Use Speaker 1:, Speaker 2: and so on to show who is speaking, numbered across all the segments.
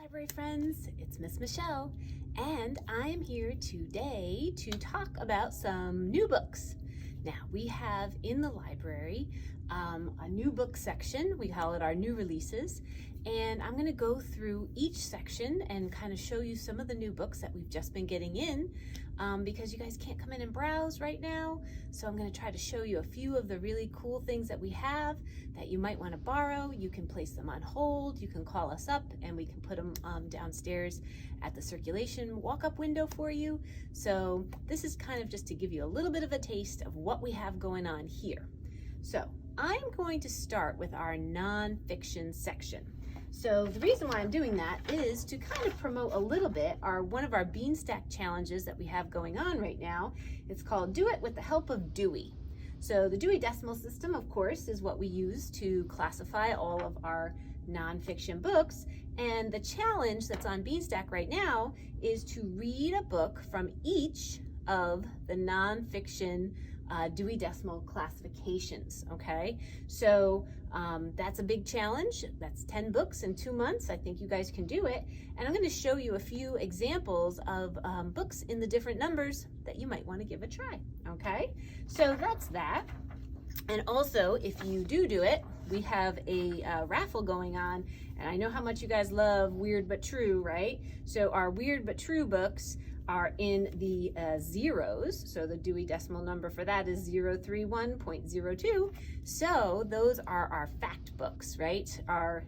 Speaker 1: Library friends, it's Miss Michelle, and I'm here today to talk about some new books. Now, we have in the library a new book section. We call it our new releases, and I'm going to go through each section and kind of show you some of the new books that we've just been getting in because you guys can't come in and browse right now. So I'm going to try to show you a few of the really cool things that we have that you might want to borrow. You can place them on hold. You can call us up and we can put them downstairs at the circulation walk-up window for you. So this is kind of just to give you a little bit of a taste of what we have going on here. So I'm going to start with our nonfiction section. So the reason why I'm doing that is to kind of promote a little bit one of our Beanstack challenges that we have going on right now. It's called Do It with the Help of Dewey. So the Dewey Decimal System, of course, is what we use to classify all of our nonfiction books. And the challenge that's on Beanstack right now is to read a book from each of the nonfiction Dewey Decimal classifications, okay? So that's a big challenge. That's 10 books in 2 months. I think you guys can do it. And I'm going to show you a few examples of books in the different numbers that you might want to give a try, okay? So that's that. And also, if you do it, we have a raffle going on. And I know how much you guys love Weird But True, right? So our Weird But True books are in the zeros. So the Dewey Decimal number for that is 031.02. So those are our fact books, right? Our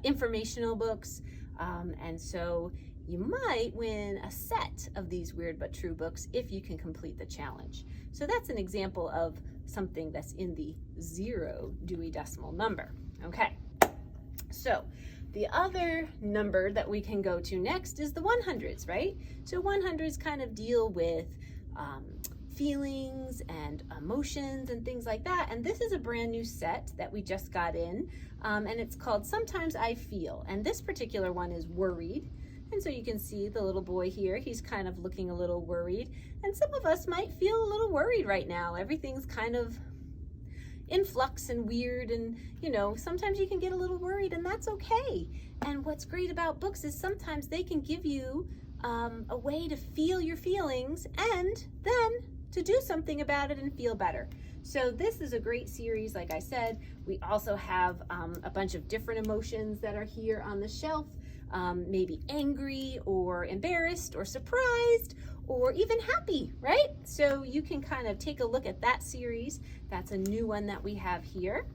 Speaker 1: informational books. And so you might win a set of these Weird But True books if you can complete the challenge. So that's an example of something that's in the 0 Dewey Decimal number. Okay, so the other number that we can go to next is the 100s, right? So 100s kind of deal with feelings and emotions and things like that. And this is a brand new set that we just got in, and it's called Sometimes I Feel. And this particular one is worried. And so you can see the little boy here, he's kind of looking a little worried. And some of us might feel a little worried right now. Everything's kind of in flux and weird, and sometimes you can get a little worried, and that's okay. And what's great about books is sometimes they can give you a way to feel your feelings and then to do something about it and feel better. So this is a great series. Like I said, we also have a bunch of different emotions that are here on the shelf. Maybe angry or embarrassed or surprised or even happy, right? So you can kind of take a look at that series. That's a new one that we have here.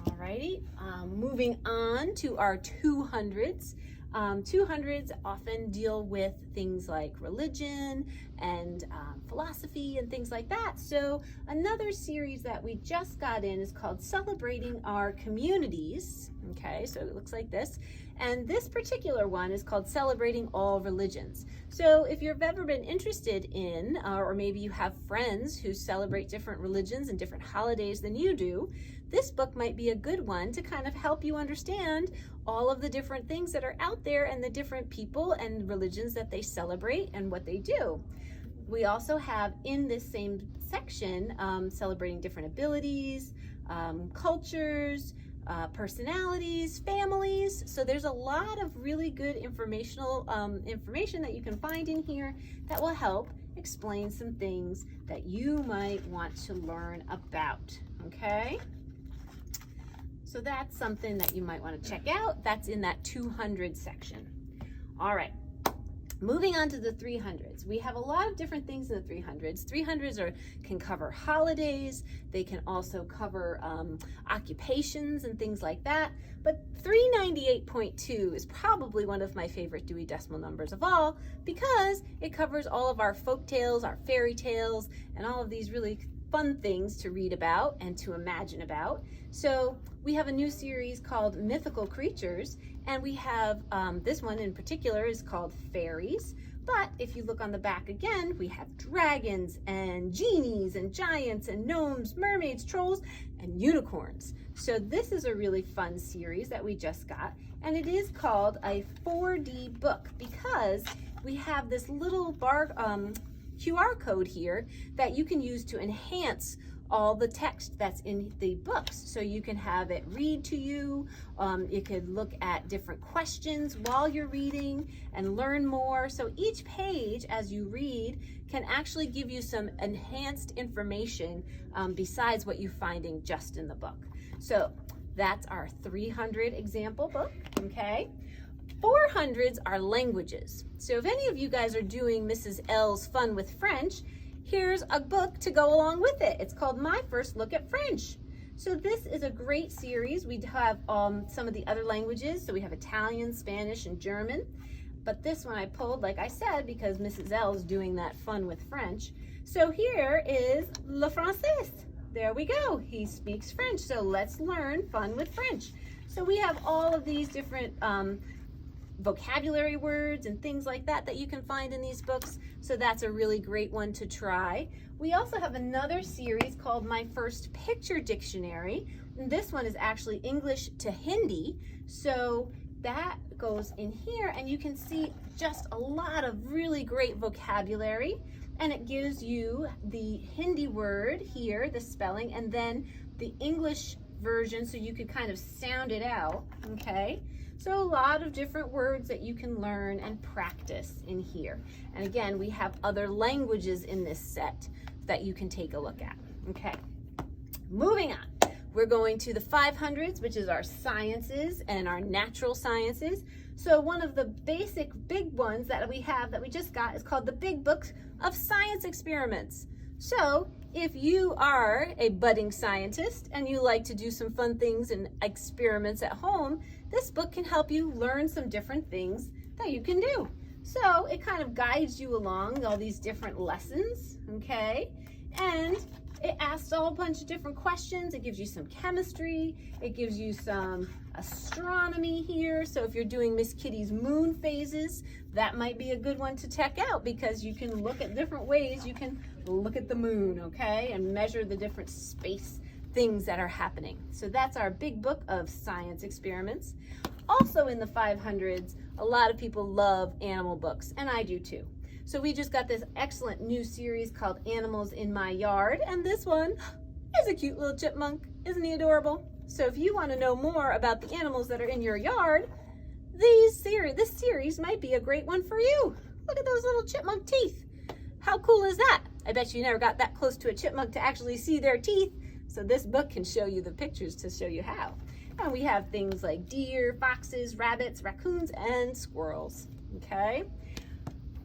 Speaker 1: Alrighty, moving on to our 200s. 200s often deal with things like religion and philosophy and things like that. So another series that we just got in is called Celebrating Our Communities. Okay, so it looks like this. And this particular one is called Celebrating All Religions. So if you've ever been interested in, or maybe you have friends who celebrate different religions and different holidays than you do, this book might be a good one to kind of help you understand all of the different things that are out there and the different people and religions that they celebrate and what they do. We also have in this same section celebrating different abilities, cultures, personalities, families. So there's a lot of really good information that you can find in here that will help explain some things that you might want to learn about, okay? So that's something that you might want to check out. That's in that 200 section. All right. Moving on to the 300s, we have a lot of different things in the 300s. 300s can cover holidays. They can also cover occupations and things like that. But 398.2 is probably one of my favorite Dewey Decimal numbers of all because it covers all of our folk tales, our fairy tales, and all of these really fun things to read about and to imagine about. So we have a new series called Mythical Creatures, and we have this one in particular is called Fairies. But if you look on the back again, we have dragons and genies and giants and gnomes, mermaids, trolls, and unicorns. So this is a really fun series that we just got, and it is called a 4D book because we have this little QR code here that you can use to enhance all the text that's in the books. So you can have it read to you. You could look at different questions while you're reading and learn more. So each page as you read can actually give you some enhanced information besides what you're finding just in the book. So that's our 300 example book, okay? 400s are languages. So if any of you guys are doing Mrs. L's Fun with French, here's a book to go along with it. It's called My First Look at French. So this is a great series. We have some of the other languages. So we have Italian, Spanish, and German. But this one I pulled, like I said, because Mrs. L is doing that Fun with French. So here is Le Français. There we go. He speaks French. So let's learn Fun with French. So we have all of these different vocabulary words and things like that that you can find in these books. So that's a really great one to try. We also have another series called My First Picture Dictionary. And this one is actually English to Hindi. So that goes in here and you can see just a lot of really great vocabulary. And it gives you the Hindi word here, the spelling, and then the English version so you could kind of sound it out, okay? So a lot of different words that you can learn and practice in here. And again, we have other languages in this set that you can take a look at, okay? Moving on, we're going to the 500s, which is our sciences and our natural sciences. So one of the basic big ones that we have that we just got is called the Big Book of Science Experiments. So if you are a budding scientist and you like to do some fun things and experiments at home, this book can help you learn some different things that you can do. So it kind of guides you along all these different lessons, okay? And it asks a whole bunch of different questions. It gives you some chemistry. It gives you some astronomy here. So if you're doing Miss Kitty's moon phases, that might be a good one to check out because you can look at different ways. You can look at the moon, okay, and measure the different space things that are happening. So that's our Big Book of Science Experiments. Also in the 500s, a lot of people love animal books, and I do too. So we just got this excellent new series called Animals in My Yard, and this one is a cute little chipmunk. Isn't he adorable? So if you want to know more about the animals that are in your yard, this series might be a great one for you. Look at those little chipmunk teeth. How cool is that? I bet you never got that close to a chipmunk to actually see their teeth. So this book can show you the pictures to show you how. And we have things like deer, foxes, rabbits, raccoons, and squirrels, okay?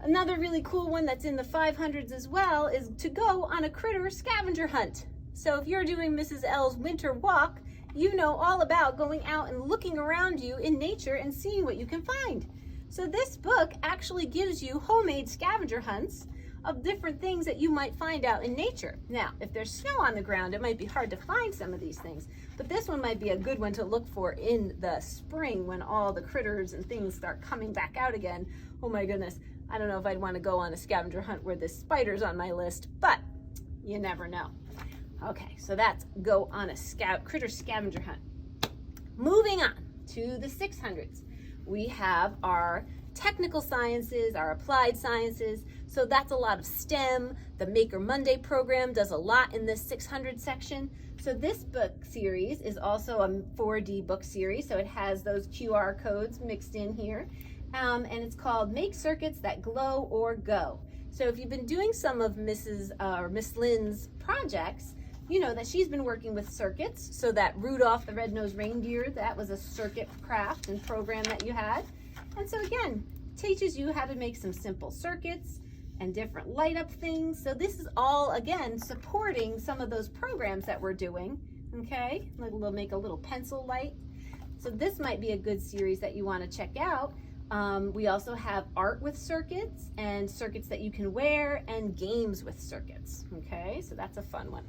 Speaker 1: Another really cool one that's in the 500s as well is to go on a critter scavenger hunt. So if you're doing Mrs. L's winter walk, you know all about going out and looking around you in nature and seeing what you can find. So this book actually gives you homemade scavenger hunts of different things that you might find out in nature. Now, if there's snow on the ground, it might be hard to find some of these things, but this one might be a good one to look for in the spring when all the critters and things start coming back out again. Oh my goodness, I don't know if I'd want to go on a scavenger hunt where there's spiders on my list, but you never know. Okay, so that's go on a critter scavenger hunt. Moving on to the 600s, we have our technical sciences, our applied sciences. So that's a lot of STEM. The Maker Monday program does a lot in this 600 section. So this book series is also a 4D book series. So it has those QR codes mixed in here. And it's called Make Circuits That Glow or Go. So if you've been doing some of Miss Lynn's projects, you know that she's been working with circuits. So that Rudolph the Red-Nosed Reindeer, that was a circuit craft and program that you had. And so again, teaches you how to make some simple circuits and different light up things. So this is all, again, supporting some of those programs that we're doing, okay? Like we'll make a little pencil light. So this might be a good series that you want to check out. We also have art with circuits and circuits that you can wear and games with circuits, okay? So that's a fun one.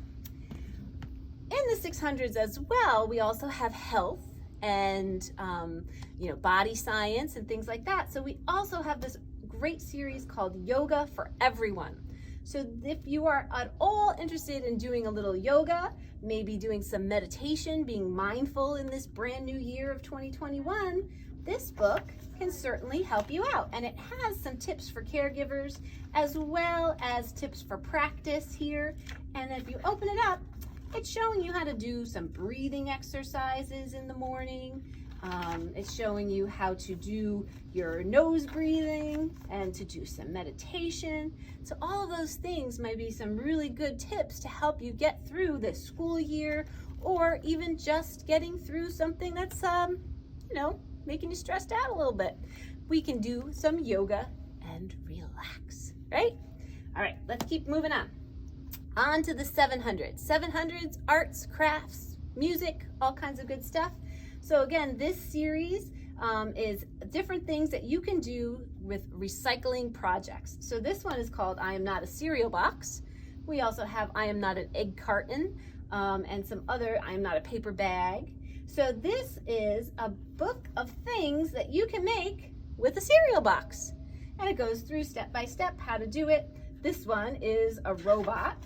Speaker 1: In the 600s as well, we also have health and body science and things like that. So we also have this great series called Yoga for Everyone. So if you are at all interested in doing a little yoga, maybe doing some meditation, being mindful in this brand new year of 2021, this book can certainly help you out. And it has some tips for caregivers as well as tips for practice here. And if you open it up, it's showing you how to do some breathing exercises in the morning. It's showing you how to do your nose breathing and to do some meditation. So all of those things might be some really good tips to help you get through this school year, or even just getting through something that's, making you stressed out a little bit. We can do some yoga and relax, right? All right, let's keep moving on. On to the 700s. 700s, arts, crafts, music, all kinds of good stuff. So again, this series is different things that you can do with recycling projects. So this one is called I Am Not a Cereal Box. We also have I Am Not an Egg Carton, and some other I Am Not a Paper Bag. So this is a book of things that you can make with a cereal box. And it goes through step by step how to do it. This one is a robot.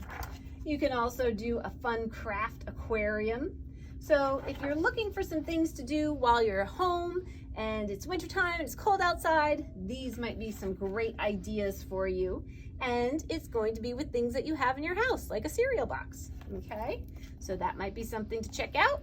Speaker 1: You can also do a fun craft aquarium. So if you're looking for some things to do while you're home and it's wintertime, it's cold outside, these might be some great ideas for you. And it's going to be with things that you have in your house, like a cereal box, okay? So that might be something to check out.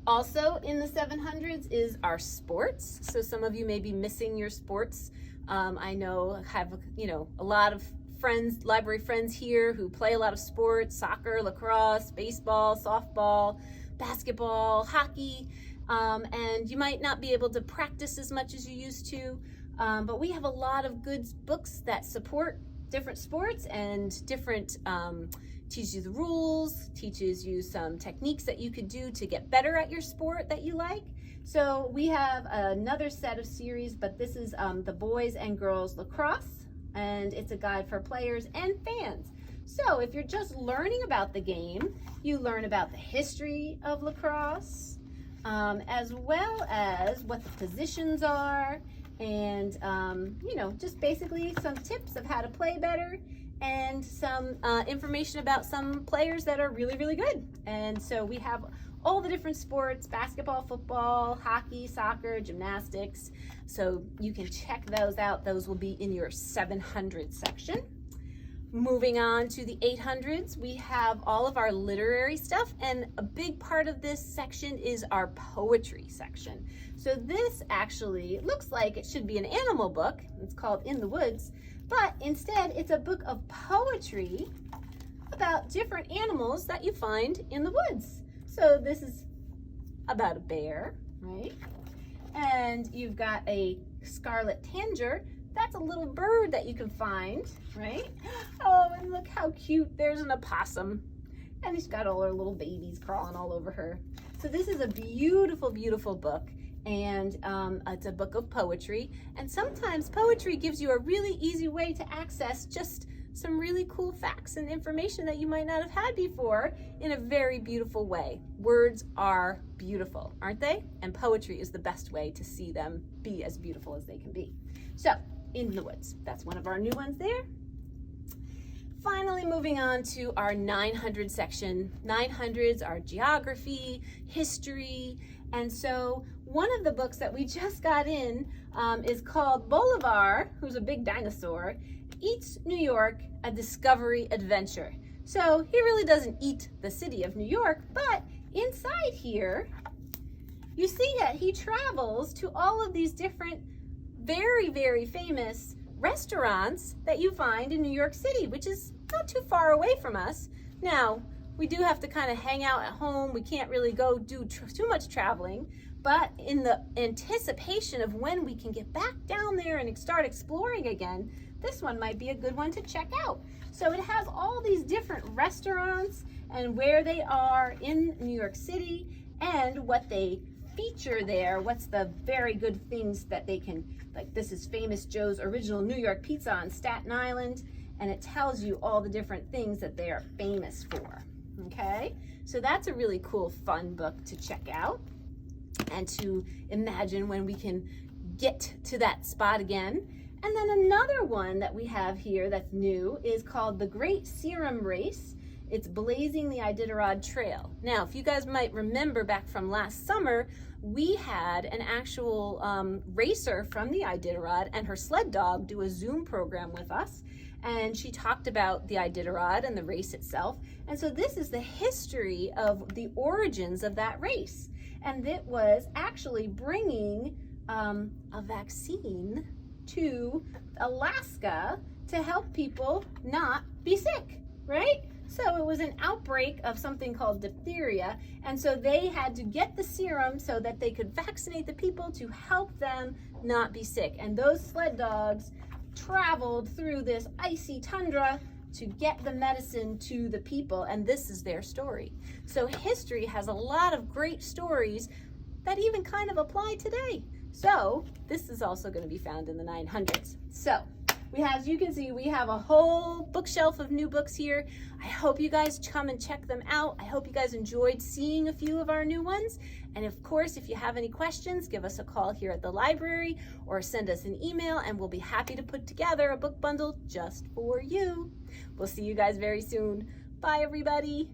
Speaker 1: Also in the 700s is our sports. So some of you may be missing your sports. I know have, a lot of friends, library friends here who play a lot of sports: soccer, lacrosse, baseball, softball, basketball, hockey, and you might not be able to practice as much as you used to, but we have a lot of good books that support different sports and different, teaches you the rules, teaches you some techniques that you could do to get better at your sport that you like. So we have another set of series, but this is the Boys and Girls Lacrosse, and it's a guide for players and fans. So if you're just learning about the game, you learn about the history of lacrosse, as well as what the positions are, and just basically some tips of how to play better, and some information about some players that are really, really good. And so we have all the different sports: basketball, football, hockey, soccer, gymnastics. So you can check those out. Those will be in your 700 section. Moving on to the 800s, we have all of our literary stuff, and a big part of this section is our poetry section. So this actually looks like it should be an animal book. It's called In the Woods, but instead it's a book of poetry about different animals that you find in the woods. So this is about a bear, right? And you've got a scarlet tanager. That's a little bird that you can find, right? Oh, and look how cute. There's an opossum. And she's got all her little babies crawling all over her. So this is a beautiful, beautiful book. And it's a book of poetry. And sometimes poetry gives you a really easy way to access just some really cool facts and information that you might not have had before in a very beautiful way. Words are beautiful, aren't they? And poetry is the best way to see them be as beautiful as they can be. So, In the Woods, that's one of our new ones there. Finally, moving on to our 900 section. 900s are geography, history, and so one of the books that we just got in is called Bolivar, who's a big dinosaur, Eats New York, a Discovery Adventure. So he really doesn't eat the city of New York, but inside here, you see that he travels to all of these different very, very famous restaurants that you find in New York City, which is not too far away from us. Now, we do have to kind of hang out at home. We can't really go do too much traveling, but in the anticipation of when we can get back down there and start exploring again, this one might be a good one to check out. So it has all these different restaurants and where they are in New York City and what they feature there. What's the very good things that they can, like this is Famous Joe's Original New York Pizza on Staten Island, and it tells you all the different things that they are famous for. Okay, so that's a really cool, fun book to check out and to imagine when we can get to that spot again. And then another one that we have here that's new is called The Great Serum Race. It's blazing the Iditarod Trail. Now, if you guys might remember back from last summer, we had an actual racer from the Iditarod and her sled dog do a Zoom program with us. And she talked about the Iditarod and the race itself. And so this is the history of the origins of that race. And it was actually bringing a vaccine to Alaska to help people not be sick, right? So it was an outbreak of something called diphtheria, and so they had to get the serum so that they could vaccinate the people to help them not be sick. And those sled dogs traveled through this icy tundra to get the medicine to the people, and this is their story. So history has a lot of great stories that even kind of apply today. So this is also going to be found in the 900s. So we have, as you can see, we have a whole bookshelf of new books here. I hope you guys come and check them out. I hope you guys enjoyed seeing a few of our new ones. And of course, if you have any questions, give us a call here at the library or send us an email and we'll be happy to put together a book bundle just for you. We'll see you guys very soon. Bye, everybody.